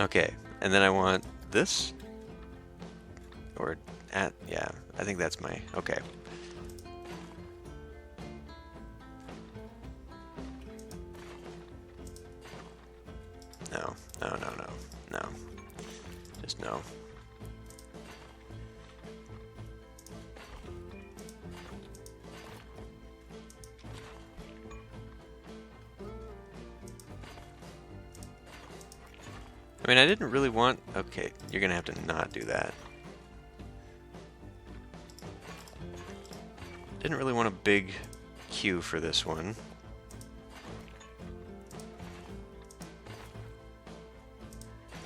Okay, and then I want this, or yeah, I think that's my, okay. No, no, no, no, no, just no. I mean, I didn't really want, okay, you're gonna have to not do that. Didn't really want a big queue for this one.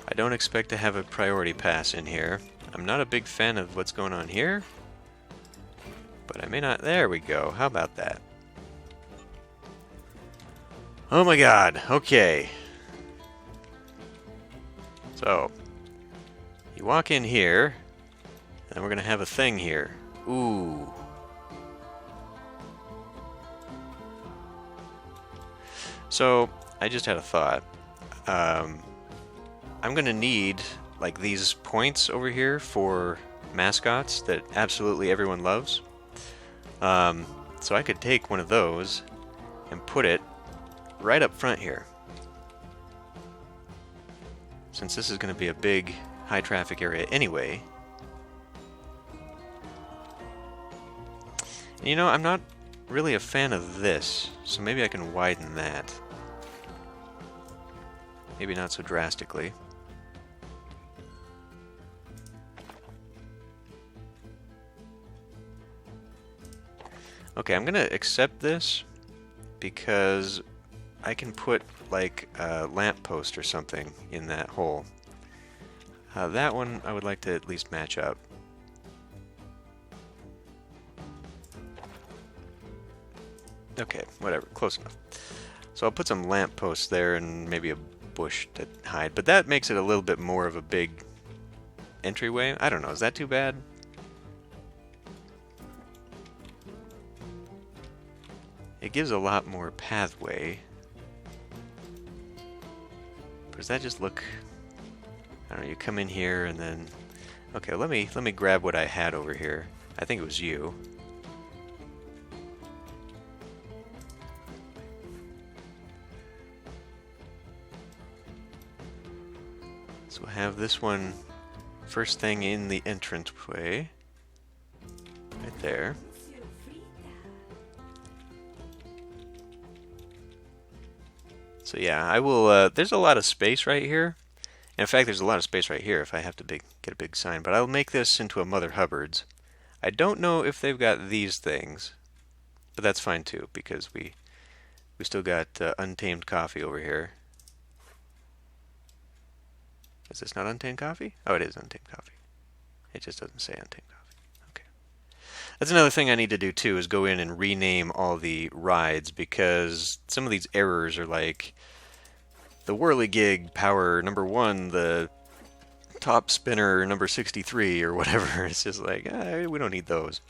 I don't expect to have a priority pass in here. I'm not a big fan of what's going on here, but I may not, there we go, how about that? Oh my god, okay. So, you walk in here, and we're gonna have a thing here. Ooh. So, I just had a thought. I'm gonna need, like, these points over here for mascots that absolutely everyone loves. So I could take one of those and put it right up front here. Since this is going to be a big, high traffic area anyway. And you know, I'm not really a fan of this, so maybe I can widen that. Maybe not so drastically. Okay, I'm going to accept this because I can put like a lamppost or something in that hole. That one I would like to at least match up. Okay, whatever, close enough. So I'll put some lampposts there and maybe a bush to hide, but that makes it a little bit more of a big entryway. I don't know, is that too bad? It gives a lot more pathway. But does that just look... I don't know, you come in here and then... Okay, let me grab what I had over here. I think it was you. So we'll have this one first thing in the entranceway. Right there. So yeah, I will, there's a lot of space right here. In fact, there's a lot of space right here if I have to get a big sign. But I'll make this into a Mother Hubbard's. I don't know if they've got these things. But that's fine too, because we still got Untamed Coffee over here. Is this not Untamed Coffee? Oh, it is Untamed Coffee. It just doesn't say Untamed Coffee. Okay. That's another thing I need to do too, is go in and rename all the rides, because some of these errors are like the Whirligig Power #1, the Top Spinner number 63, or whatever. It's just like, we don't need those.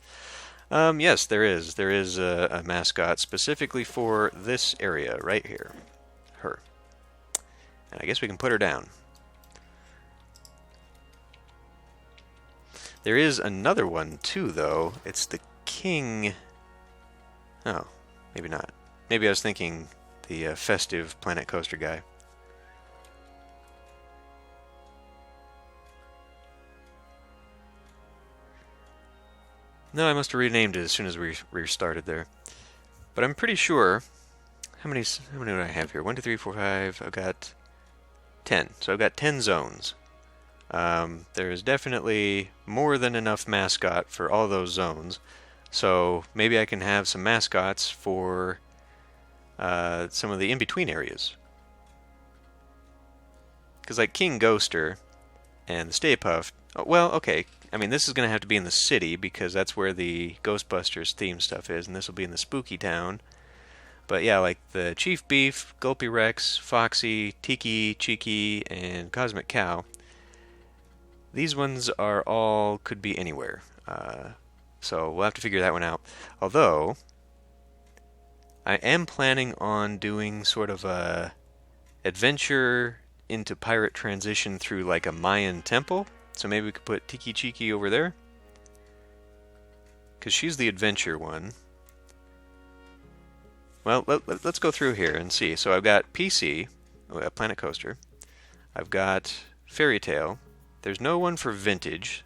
Yes, there is. There is a mascot specifically for this area right here. Her. And I guess we can put her down. There is another one too, though. It's the King... Oh, maybe not. Maybe I was thinking the festive Planet Coaster guy. No, I must have renamed it as soon as we restarted there. But I'm pretty sure... How many do I have here? 1, 2, 3, 4, 5... I've got 10. So I've got 10 zones. There is definitely more than enough mascot for all those zones. So maybe I can have some mascots for some of the in-between areas. Because like King Ghoster and the Stay Puft... Well, okay. I mean, this is going to have to be in the city because that's where the Ghostbusters theme stuff is, and this will be in the Spooky Town. But yeah, like the Chief Beef, Gulpy Rex, Foxy, Tiki, Cheeky, and Cosmic Cow. These ones are all could be anywhere. So we'll have to figure that one out. Although, I am planning on doing sort of a adventure into pirate transition through like a Mayan temple. So maybe we could put Tiki Chiki over there. Because she's the adventure one. Well, let's go through here and see. So I've got PC, Planet Coaster. I've got Fairy Tale. There's no one for Vintage,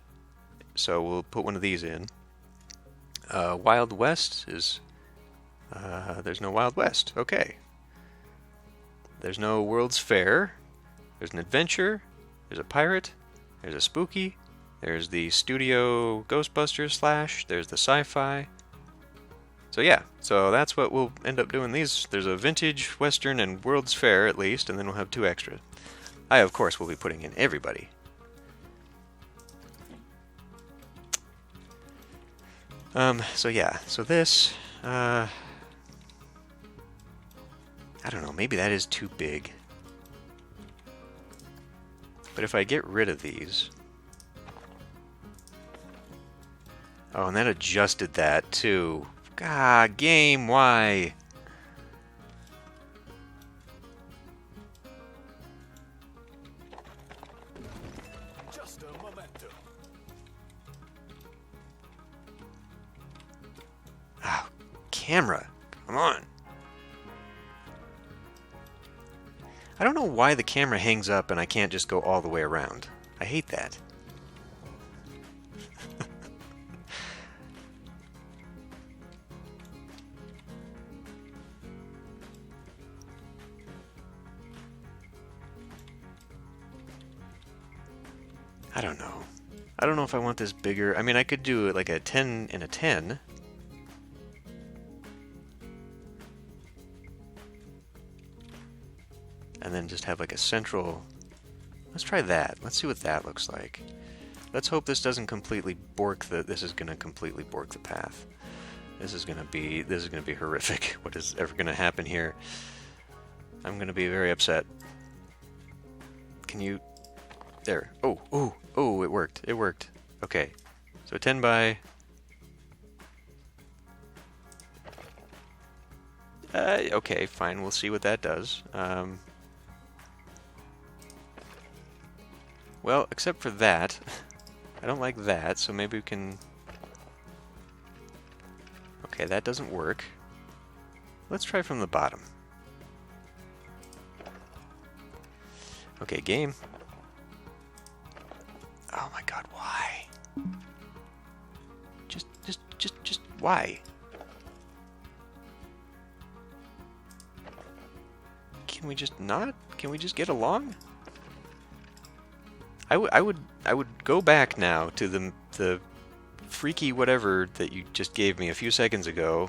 so we'll put one of these in. Wild West is... there's no Wild West. Okay. There's no World's Fair. There's an adventure. There's a pirate. There's a spooky. There's the Studio Ghostbusters / there's the sci-fi. So yeah, so that's what we'll end up doing. These, there's a Vintage, Western, and World's Fair at least, and then we'll have 2 extra. I, of course, will be putting in everybody. So yeah, so this, I don't know, maybe that is too big. But if I get rid of these... Oh, and that adjusted that too. God, game, why? Just a momento. Oh, camera, come on. I don't know why the camera hangs up and I can't just go all the way around. I hate that. I don't know. I don't know if I want this bigger. I mean, I could do like a 10 and a 10. And then just have like a central... Let's try that. Let's see what that looks like. Let's hope this doesn't completely bork the... This is going to completely bork the path. This is going to be horrific. What is ever going to happen here? I'm going to be very upset. Can you... There. Oh, oh, oh, it worked. It worked. Okay. So 10 by... okay, fine. We'll see what that does. Well, except for that. I don't like that, so maybe we can... Okay, that doesn't work. Let's try from the bottom. Okay, game. Oh my god, why? Just why? Can we just not? Can we just get along? I would go back now to the freaky whatever that you just gave me a few seconds ago.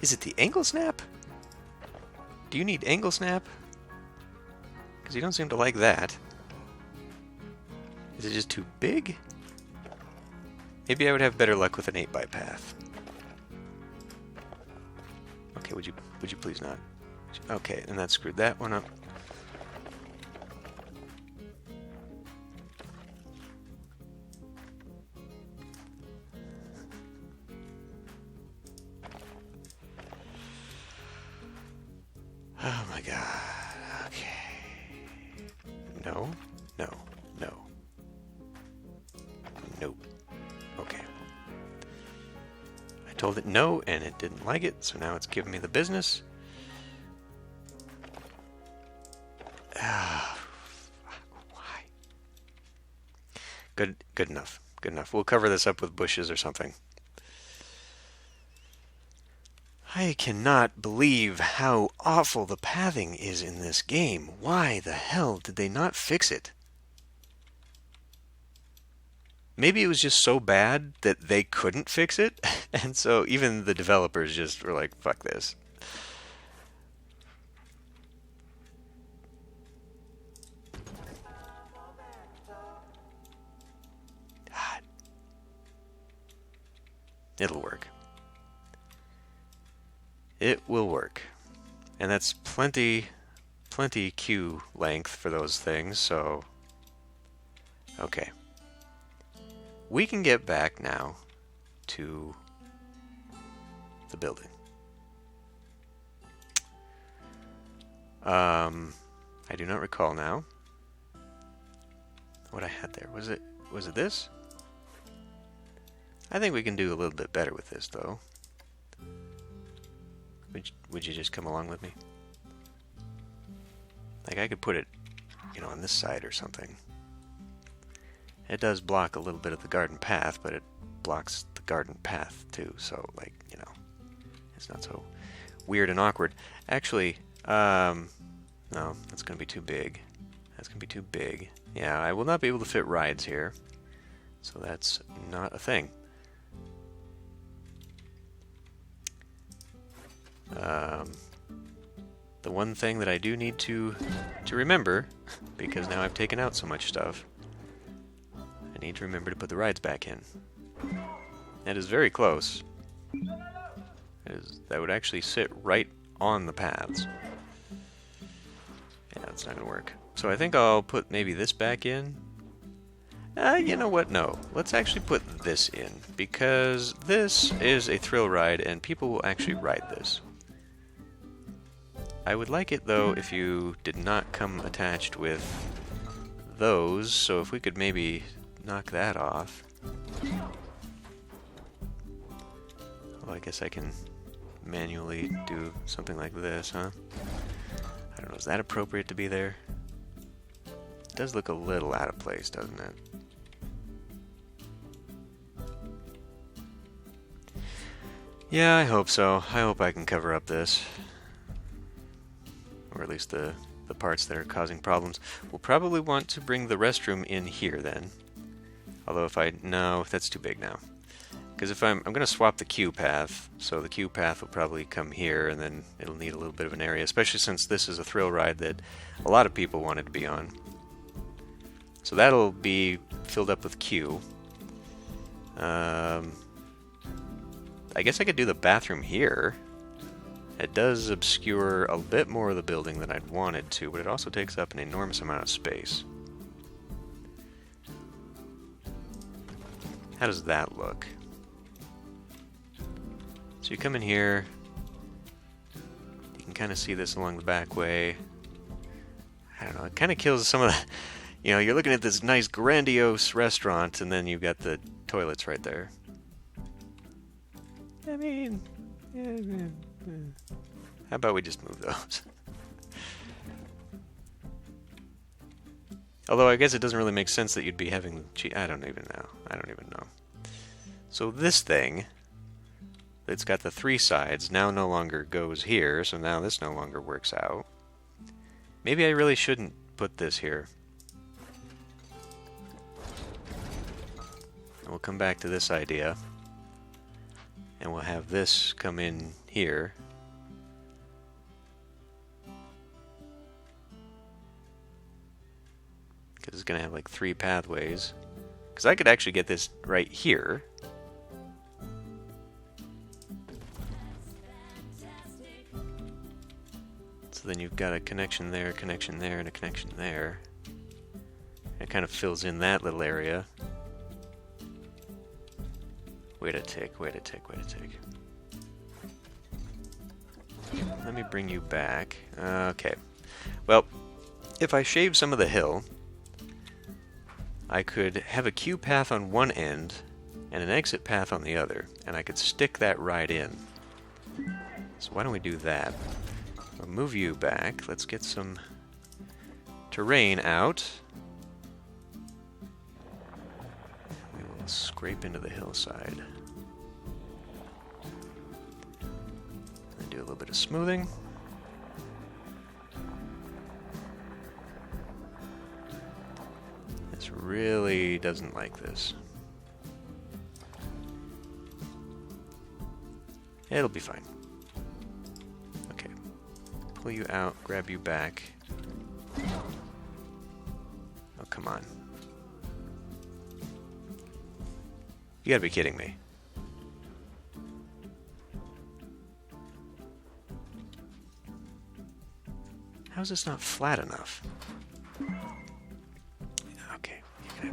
Is it the angle snap? Do you need angle snap? Because you don't seem to like that. Is it just too big? Maybe I would have better luck with an 8x path. Okay, would you please not? Okay, and that screwed that one up. Oh my god, okay. No, no, no. Nope. Okay. I told it no, and it didn't like it, so now it's giving me the business. Why? Good enough. Good enough. We'll cover this up with bushes or something. I cannot believe how awful the pathing is in this game. Why the hell did they not fix it? Maybe it was just so bad that they couldn't fix it, and so even the developers just were like, fuck this. God. It'll work. It will work. And that's plenty queue length for those things, so... Okay. We can get back now to the building. I do not recall now what I had there. Was it this? I think we can do a little bit better with this, though. Would you just come along with me? Like, I could put it, you know, on this side or something. It does block a little bit of the garden path, but it blocks the garden path, too. So, like, you know, it's not so weird and awkward. Actually, no, that's going to be too big. That's going to be too big. Yeah, I will not be able to fit rides here. So that's not a thing. The one thing that I do need to remember, because now I've taken out so much stuff, I need to remember to put the rides back in. That is very close. That would actually sit right on the paths. Yeah, that's not going to work. So I think I'll put maybe this back in. You know what? No. Let's actually put this in, because this is a thrill ride and people will actually ride this. I would like it, though, if you did not come attached with those, so if we could maybe knock that off. Well, I guess I can manually do something like this, huh? I don't know, is that appropriate to be there? It does look a little out of place, doesn't it? Yeah, I hope so. I hope I can cover up this. Or at least the parts that are causing problems. We'll probably want to bring the restroom in here then. Although no, that's too big now. Because if I'm going to swap the queue path, so the queue path will probably come here, and then it'll need a little bit of an area, especially since this is a thrill ride that a lot of people wanted to be on. So that'll be filled up with queue. I guess I could do the bathroom here. It does obscure a bit more of the building than I'd wanted to, but it also takes up an enormous amount of space. How does that look? So you come in here, you can kind of see this along the back way. I don't know, it kind of kills some of the... You know, you're looking at this nice grandiose restaurant, and then you've got the toilets right there. I mean... How about we just move those? Although I guess it doesn't really make sense that you'd be having... I don't even know. So this thing, it's got the 3 sides, now no longer goes here, so now this no longer works out. Maybe I really shouldn't put this here. And we'll come back to this idea. And we'll have this come in here. Because it's going to have like 3 pathways. Because I could actually get this right here. So then you've got a connection there, and a connection there. It kind of fills in that little area. Wait a tick. Let me bring you back. Okay. Well, if I shave some of the hill, I could have a queue path on one end and an exit path on the other, and I could stick that right in. So why don't we do that? I'll move you back. Let's get some terrain out. We will scrape into the hillside. And do a little bit of smoothing. This really doesn't like this. It'll be fine. Okay. Pull you out, grab you back. Oh, come on. You gotta be kidding me. How's this not flat enough? Okay, you're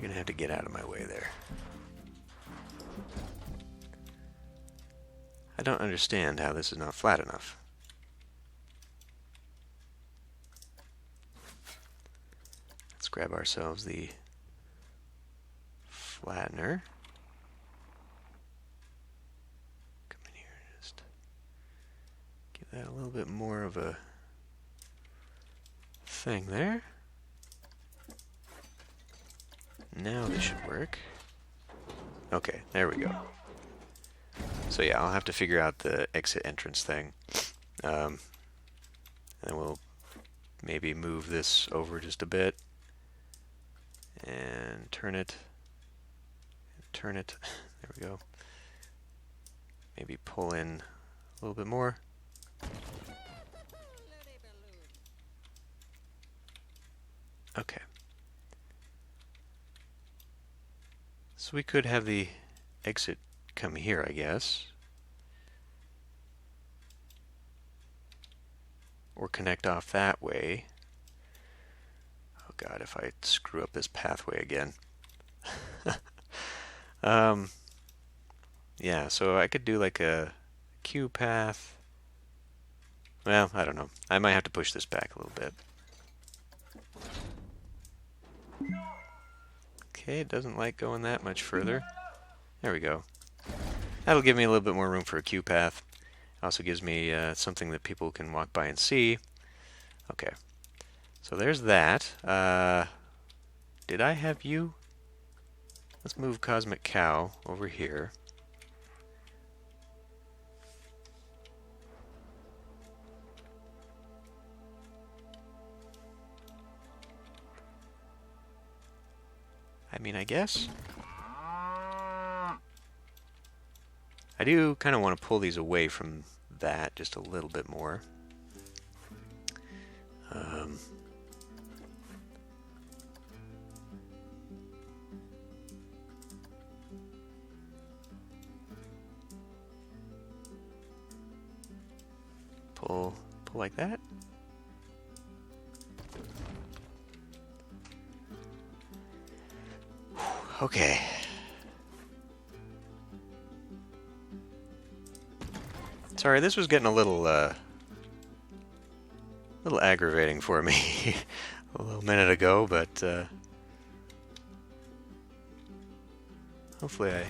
gonna have to get out of my way there. I don't understand how this is not flat enough. Let's grab ourselves the flattener. Come in here and just give that a little bit more of a thing there. Now this should work. Okay, there we go. So yeah, I'll have to figure out the exit entrance thing. And we'll maybe move this over just a bit. And turn it. Turn it. There we go. Maybe pull in a little bit more. Okay. So we could have the exit come here, I guess. Or connect off that way. Oh god, if I screw up this pathway again. Yeah, so I could do like a Q path. Well, I don't know. I might have to push this back a little bit. Okay, it doesn't like going that much further. There we go. That'll give me a little bit more room for a Q path. Also gives me something that people can walk by and see. Okay, so there's that. Did I have you? Let's move Cosmic Cow over here. I mean, I guess. I do kind of want to pull these away from that just a little bit more. Pull like that. Okay. Sorry, this was getting a little aggravating for me a little minute ago, but hopefully I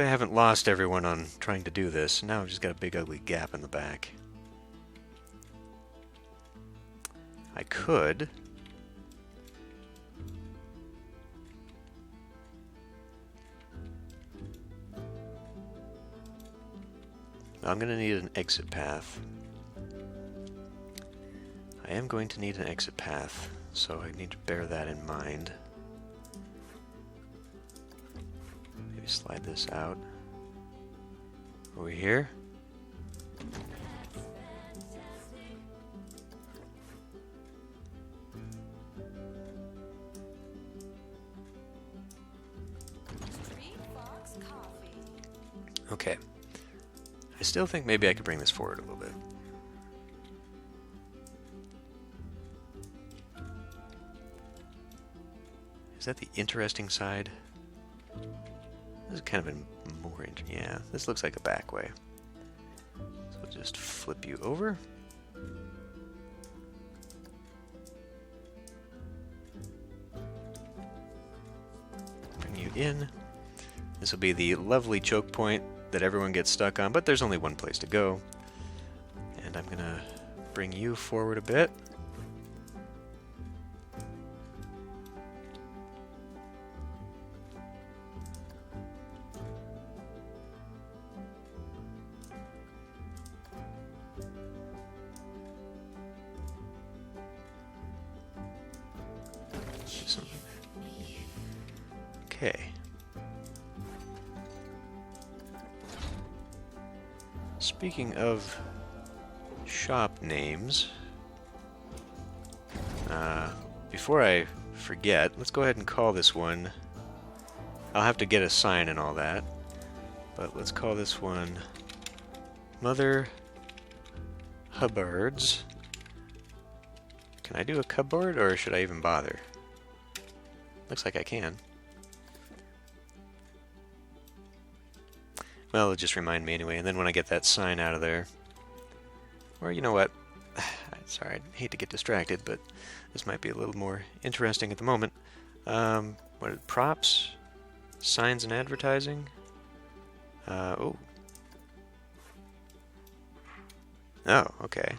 haven't lost everyone on trying to do this. Now I've just got a big ugly gap in the back. I could. I'm going to need an exit path. I am going to need an exit path, so I need to bear that in mind. Maybe slide this out over here. Okay. I still think maybe I could bring this forward a little bit. Is that the interesting side? This is kind of a more yeah, this looks like a back way. So we'll just flip you over. Bring you in. This will be the lovely choke point that everyone gets stuck on, but there's only one place to go. And I'm gonna bring you forward a bit. Okay. Speaking of shop names, before I forget, let's go ahead and call this one. I'll have to get a sign and all that, but let's call this one Mother Cupboards. Can I do a cupboard, or should I even bother? Looks like I can. Well, it'll just remind me anyway, and then when I get that sign out of there... Or, you know what? Sorry, I hate to get distracted, but this might be a little more interesting at the moment. What are props? Signs and advertising? Oh. Oh, okay.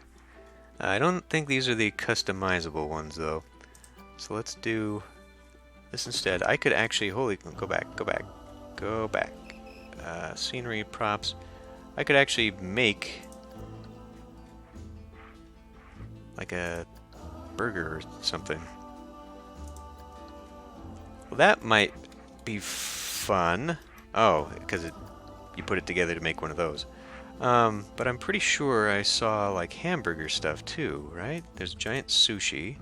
I don't think these are the customizable ones, though. So let's do this instead. I could actually... Go back, go back, go back. Scenery, props. I could actually make... like a burger or something. Well, that might be fun. Oh, because you put it together to make one of those. But I'm pretty sure I saw like hamburger stuff too, right? There's giant sushi.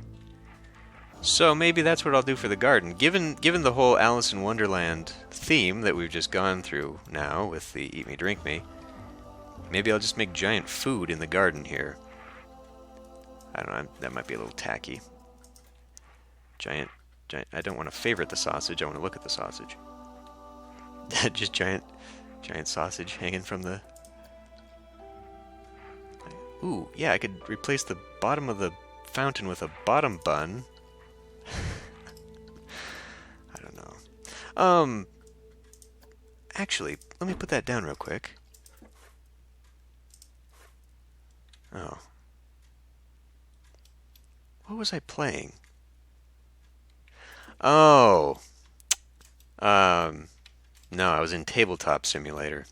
So maybe that's what I'll do for the garden. Given the whole Alice in Wonderland theme that we've just gone through now with the Eat Me, Drink Me, maybe I'll just make giant food in the garden here. I don't know, that might be a little tacky. Giant, I don't want to favorite the sausage, I want to look at the sausage. Just giant sausage hanging from the... Ooh, yeah, I could replace the bottom of the fountain with a bottom bun. I don't know. Actually, let me put that down real quick. Oh. What was I playing? Oh. No, I was in Tabletop Simulator.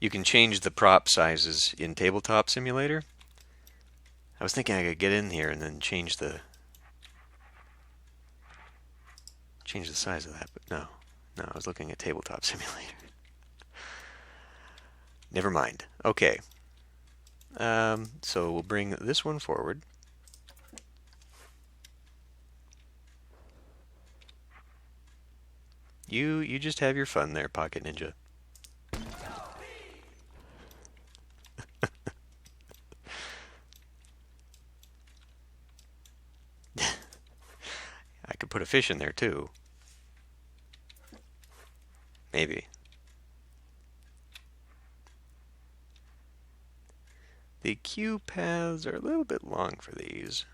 You can change the prop sizes in Tabletop Simulator. I was thinking I could get in here and then change the size of that, but no. No, I was looking at Tabletop Simulator. Never mind. Okay. So we'll bring this one forward. You just have your fun there, Pocket Ninja. I could put a fish in there too. Maybe. The queue paths are a little bit long for these.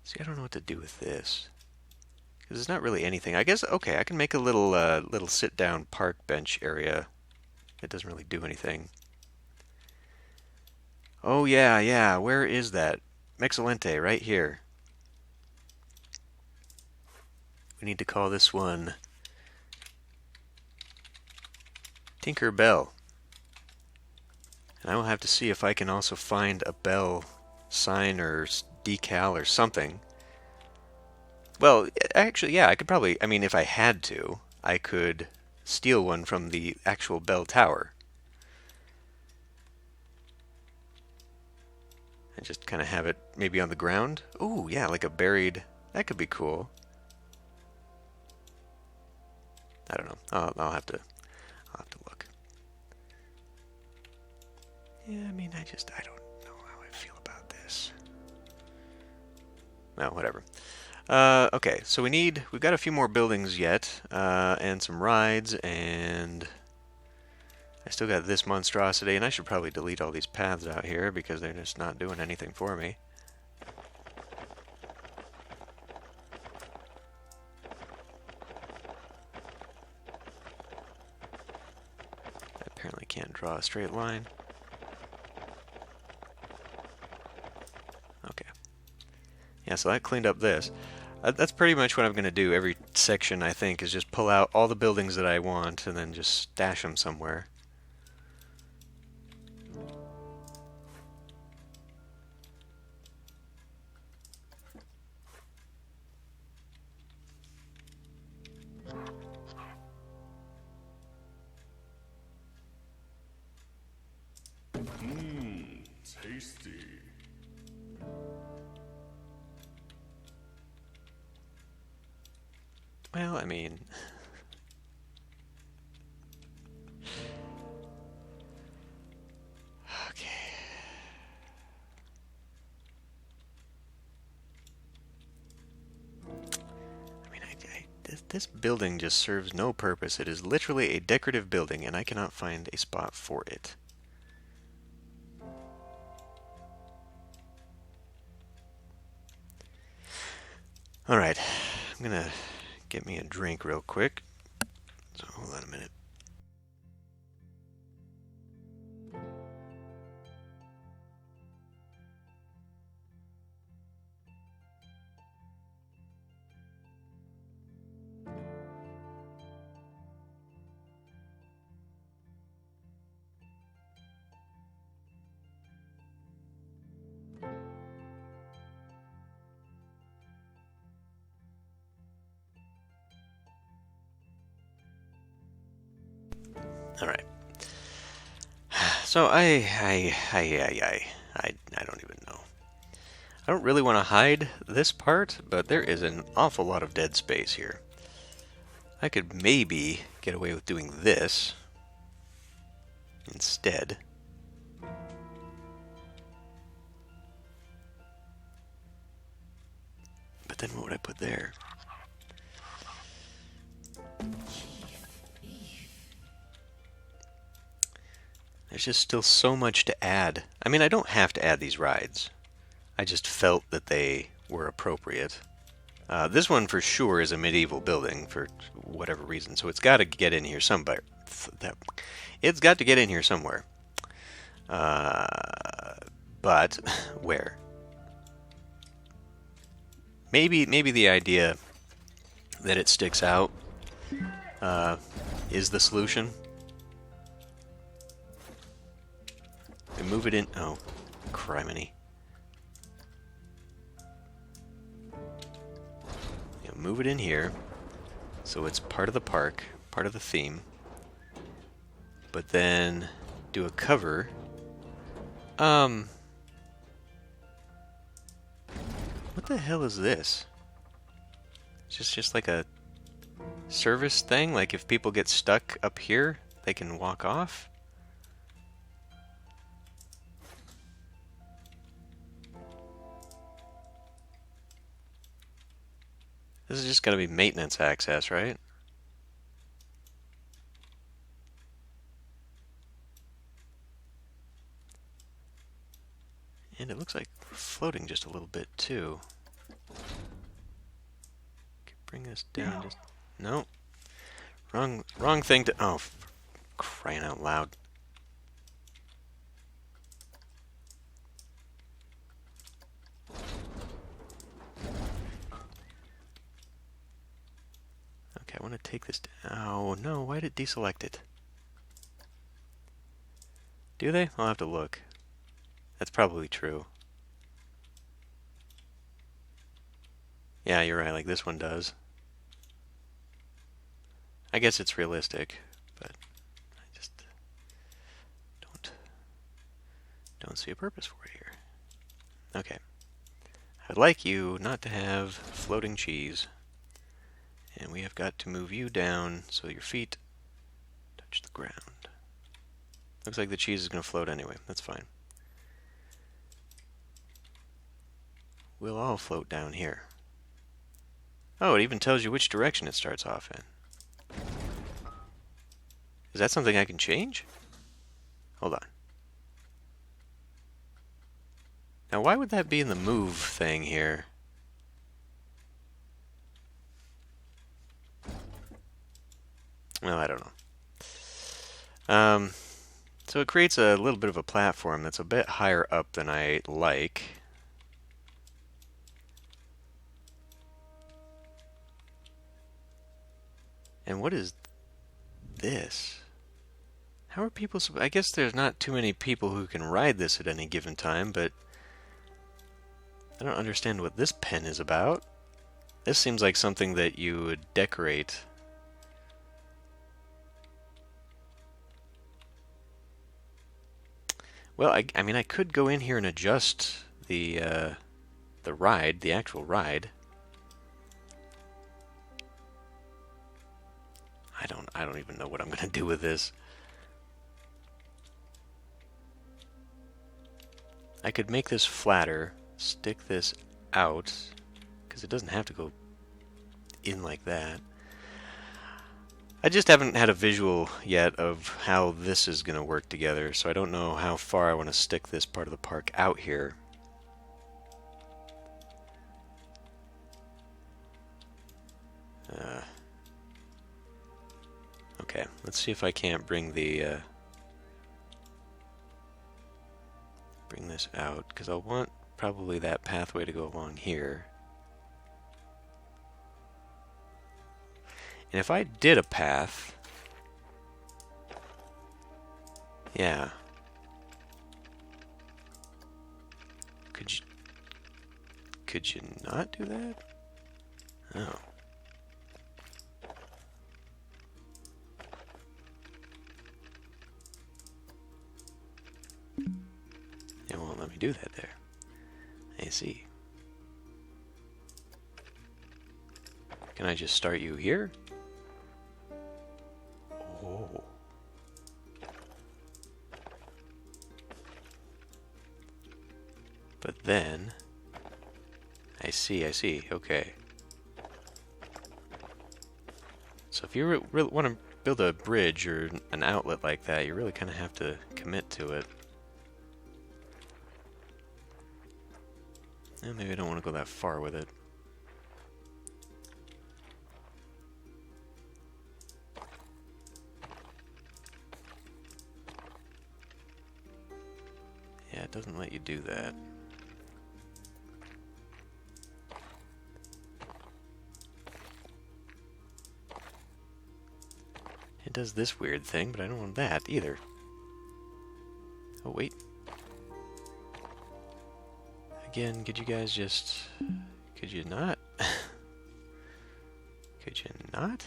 See, I don't know what to do with this. Because it's not really anything. I guess, okay, I can make a little sit-down park bench area. It doesn't really do anything. Oh, yeah. Where is that? Mexilente, right here. We need to call this one Tinker Bell. And I will have to see if I can also find a bell sign or decal or something. Well, actually, yeah, I could probably, I mean, if I had to, I could steal one from the actual bell tower. And just kind of have it maybe on the ground. Ooh, yeah, like a buried, that could be cool. I don't know. I'll have to look. Yeah, I mean, I don't know how I feel about this. Well, whatever. Okay, so we've got a few more buildings yet, and some rides, and I still got this monstrosity, and I should probably delete all these paths out here because they're just not doing anything for me. I apparently can't draw a straight line. Okay. Yeah, so that cleaned up this. That's pretty much what I'm going to do every section, I think, is just pull out all the buildings that I want and then just stash them somewhere. Tasty. Well, I mean... This building just serves no purpose. It is literally a decorative building, and I cannot find a spot for it. Alright, I'm gonna get me a drink real quick. So hold on a minute. All right. So I don't even know. I don't really want to hide this part, but there is an awful lot of dead space here. I could maybe get away with doing this instead. But then what would I put there? There's just still so much to add. I mean, I don't have to add these rides. I just felt that they were appropriate. This one for sure is a medieval building for whatever reason, so it's got to get in here somewhere. It's got to get in here somewhere. But where? Maybe the idea that it sticks out is the solution. We move it in. Oh, criminy. Yeah, move it in here, so it's part of the park, part of the theme. But then do a cover. What the hell is this? It's just like a service thing. Like if people get stuck up here, they can walk off. This is just going to be maintenance access, right? And it looks like we're floating just a little bit, too. Bring this down just... No. Wrong thing to... Oh, for crying out loud. Okay, I want to take this down. Oh, no, why did it deselect it? Do they? I'll have to look. That's probably true. Yeah, you're right, like this one does. I guess it's realistic, but I just don't see a purpose for it here. Okay. I'd like you not to have floating cheese. And we have got to move you down so your feet touch the ground. Looks like the cheese is going to float anyway. That's fine. We'll all float down here. Oh, it even tells you which direction it starts off in. Is that something I can change? Hold on. Now, why would that be in the move thing here? Well, I don't know. So it creates a little bit of a platform that's a bit higher up than I like. And what is this? How are people... I guess there's not too many people who can ride this at any given time, but... I don't understand what this pen is about. This seems like something that you would decorate. Well, I mean, I could go in here and adjust the ride, the actual ride. I don't even know what I'm gonna do with this. I could make this flatter, stick this out, because it doesn't have to go in like that. I just haven't had a visual yet of how this is going to work together, so I don't know how far I want to stick this part of the park out here. Okay, let's see if I can't bring the bring this out, because I'll want probably that pathway to go along here. And if I did a path, yeah. Could you not do that? Oh. It won't let me do that there. I see. Can I just start you here? Oh. But then, I see, okay. So if you really want to build a bridge or an outlet like that, you really kind of have to commit to it. And maybe I don't want to go that far with it. Yeah, it doesn't let you do that. It does this weird thing, but I don't want that either. Oh, wait. Again, could you guys just... Could you not? Could you not?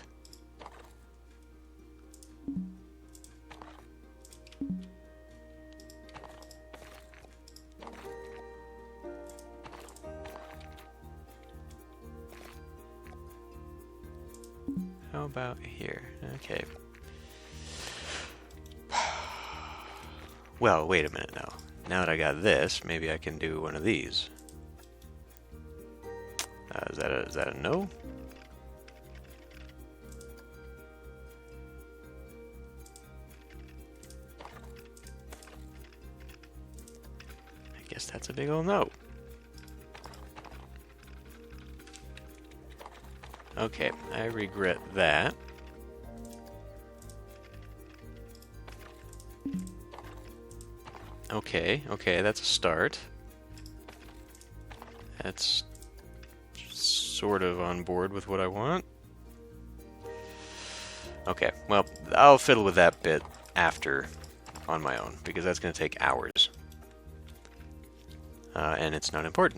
How about here? Okay. Well, wait a minute now. Now that I got this, maybe I can do one of these. Is that a no? I guess that's a big old no. Okay, I regret that. Okay, that's a start. That's sort of on board with what I want. Okay, well, I'll fiddle with that bit after on my own, because that's going to take hours. And it's not important.